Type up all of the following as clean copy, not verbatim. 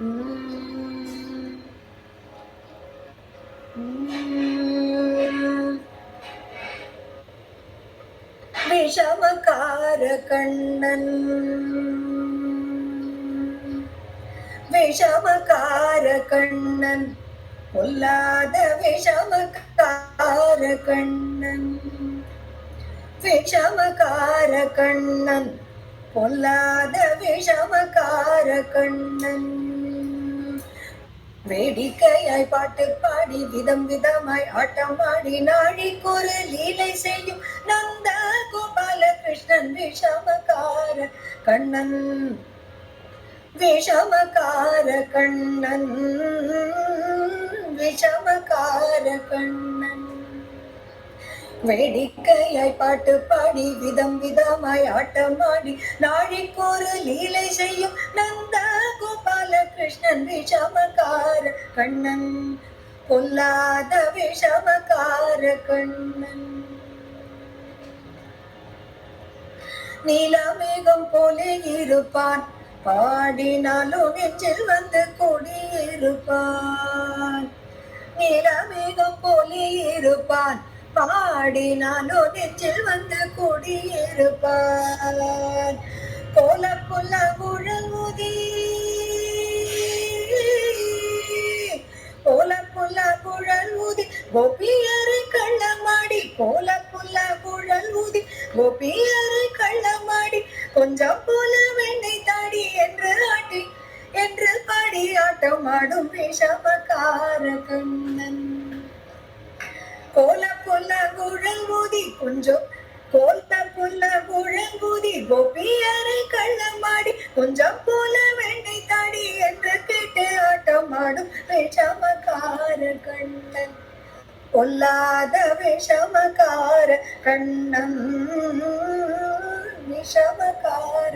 உம் உம் விஷமக்கார கண்ணன் விஷமக்கார கண்ணன் பொல்லாத விஷமக்கார கண்ணன் விஷமக்கார கண்ணன் பொல்லாத விஷமக்கார கண்ணன் வேடிக்கையாய் பாட்டு பாடி விதம் விதமாய் ஆட்டம் ஆடி நாழிக்கொரு லீலை செய்யும் நந்த கோபால கிருஷ்ணன் விஷமக்கார கண்ணன் விஷமக்கார கண்ணன் விஷமக்கார கண்ணன் வேடிக்கையாய் பாட்டு பாடி விதம் விதமாய் ஆட்டமாடி நாழிக்கொரு லீலை செய்யும் நந்த கோபால கிருஷ்ணன் விஷமக்கார கண்ணன் பொல்லாத விஷமக்கார கண்ணன் நீலமேகம் போலே இருப்பான் பாடினாலும் நெஞ்சில் வந்து கூடியிருப்பான் நீலமேகம் போலே இருப்பான் பாடினாலோ நெஞ்சில் வந்து கூடியிருப்பான் கோல புல குழல்முதி கோல புல குழல்முதி கோபியரை கள்ளமாடி கோல புல குழல்முதி கோபியரை கள்ளமாடி கொஞ்சம் போல வெண்ணை தாடி என்று ஆட்டி என்று பாடி ஆட்டம் ஆடும் விஷமக்கார கண்ணன் கோல புல்ல குழல் ஊதி கொஞ்சம் கோல புல்ல குழல் ஊதி கோபியரை கள்ளமாடி கொஞ்சம் போல வெண்ணை தாடி என்று கேட்டு ஆட்டம் ஆடும் விஷமக்கார கண்ணன் பொல்லாத விஷமக்கார கண்ணன் விஷமக்கார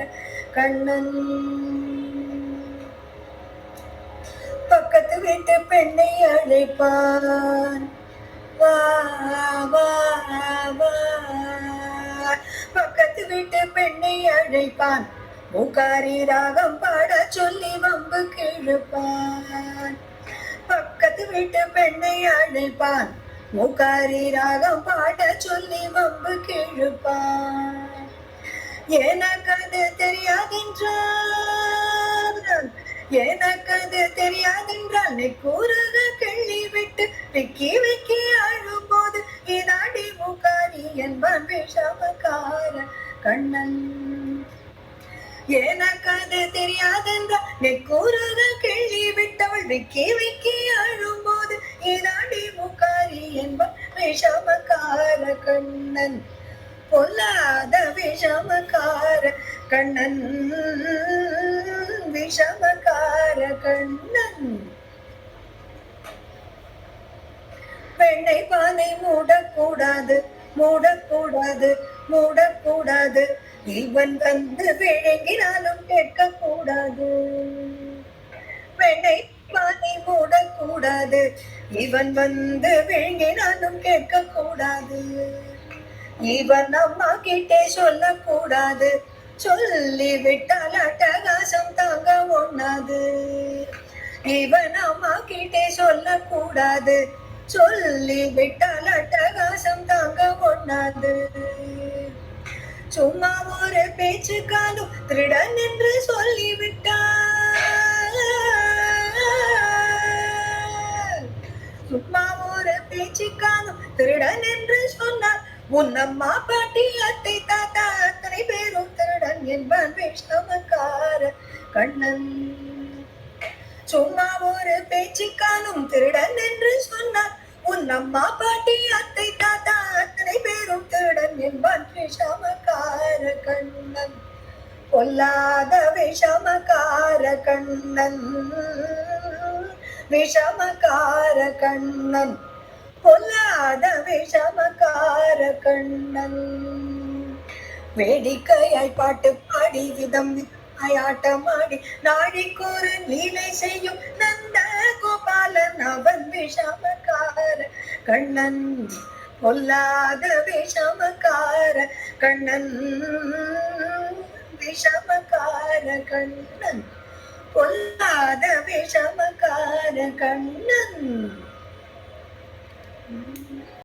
கண்ணன் பக்கத்து வீட்டு பெண்ணை அழைப்பான் பக்கத்து வீட்டு பெண்ணை அழைப்பான் முகாரி ராகம் பாட சொல்லி வம்பு கிழப்பான் பக்கத்து வீட்டு பெண்ணை அழைப்பான் முகாரி ராகம் பாட சொல்லி வம்பு கிழப்பான் எனக்கு அது தெரியாதென்றால் எனக்கு அது தெரியாதென்றால் நீ கூறுக கிள்ளி விட்டு விக்கி விக்கி அழும் போது இதாடி முகாரி என்பன் விஷமக்கார கண்ணன் எனக்கு அது தெரியாதென்றால் நீ கூறுக கிள்ளி விட்டவள் விக்கி விக்கி அழும் போது இதாடி முகாரி என்பன் விஷமக்கார கண்ணன் பொல்லாத விஷமக்கார கண்ணன் விஷமக்கார கண்ணன் பெண்ணை பானை மூடக்கூடாது மூடக்கூடாது மூடக்கூடாது இவன் வந்து விழுங்கினாலும் கேட்கக்கூடாது பெண்ணை பானை மூடக்கூடாது இவன் வந்து விழுங்கினாலும் கேட்கக்கூடாது இவன் அம்மா கிட்டே சொல்லக்கூடாது சொல்லி விட்டால் அட்டகாசம் தாங்க ஒண்ணாது இவன் அம்மா கிட்டே சொல்லக்கூடாது சொல்லி விட்டால் அட்டகாசம் தாங்க ஒண்ணாது சும்மா ஒரு பேச்சுக்காலும் திருடன் என்று சொல்லிவிட்டால் சும்மா ஒரு பேச்சுக்காலும் திருடன் என்று சொன்னார் உன்னம்மா பாட்டி அத்தை தாத்தா அத்தனை பேரும் திருடன் என்பான் விஷமக்கார கண்ணன் சும்மா ஒரு பேச்சுக்காலும் திருடன் என்று சொன்னார் உன்னம்மா பாட்டி அத்தை தாத்தா அத்தனை பேரும் திருடன் என்பான் விஷமக்கார கண்ணன் பொல்லாத விஷமக்கார கண்ணன் விஷமக்கார கண்ணன் பொல்லாத விஷமக்கார கண்ணன் வேடிக்கையாய் பாட்டு பாடி விதம் ஆட்டமாடி நாழிக்கொரு லீலை செய்யும் நந்த கோபாலன் அவன் விஷமக்கார கண்ணன் பொல்லாத விஷமக்கார கண்ணன் விஷமக்கார கண்ணன் பொல்லாத விஷமக்கார கண்ணன்.